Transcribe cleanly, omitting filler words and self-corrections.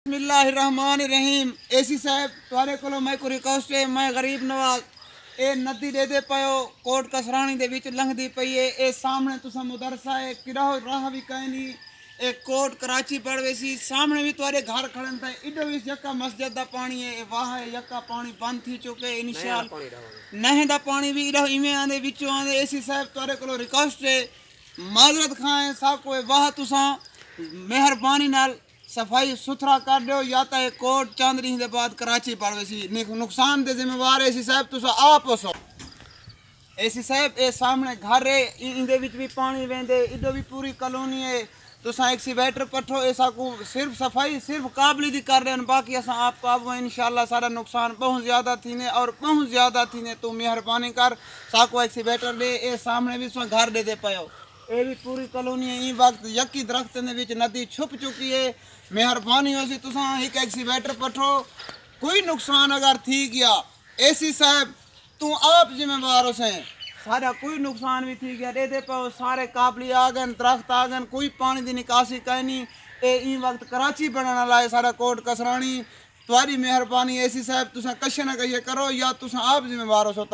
बिस्मिल्लाहिर्रहमानिर्रहीम। एसी साहब तुहारे कोलों मैं को रिक्वेस्ट है, मैं गरीब नवाज ए नदी दे दे पायो कोट कसरानी दे विच लंघदी पई है। ए सामने तुसा मदरसा है किराहो राह भी कहनी ए कोट कराची पड़वेसी सामने भी तुहारे घर खड़न था। इडो भी यक्का मस्जिद दा पानी है, वाह है यक्का पानी बंद थी चुके इंशाअल्लाह नहे दा पानी भी इडो इवें आंदे विचों आंदे। एसी साहब तुहारे कोलों रिक्वेस्ट है, माजरत खाए साको वाह तुसा मेहरबानी नाल सफाई सुथरा कर दो या तो कोट चांदनी दे बाद कराची पड़वेसी नुकसान दे जिम्मेवार एसी साहब तुसा आप हो। एसी साहब ए सामने घर है, इंदे विच भी पानी वेंदे, इधर भी पूरी कॉलोनी है। तुसा एक्सीवेटर पठो ऐसा को सिर्फ सफाई सिर्फ काबली दी कर रहे हैं, बाकी असा आप काबू इंशाल्लाह सारा नुकसान बहुत ज़्यादा थी ने और बहुत ज़्यादा थी ने। तू मेहरबानी कर साको एक्सीवेटर दे। ए सामने भी तुसा घर दे दे पायो, ये भी पूरी कॉलोनी है। ई वक्त यकी दरख्त ने नदी छुप चुकी है। मेहरबानी हो सी तुसा एक एक्सीवेटर पठो, कोई नुकसान अगर थी गया एसी साहब तू आप जिम्मेवार हो से सारा कोई नुकसान भी थी गया दे दे पाओ। सारे काबली आ गए, दरख्त आ गए, कोई पानी की निकासी कहीं नहीं। ई वक्त कराची बनने लाए सारा कोट कसरानी। तुम्हारी मेहरबानी एसी साहब तुसा कशे ना कहिए करो या तुसा आप जिम्मेवार हो।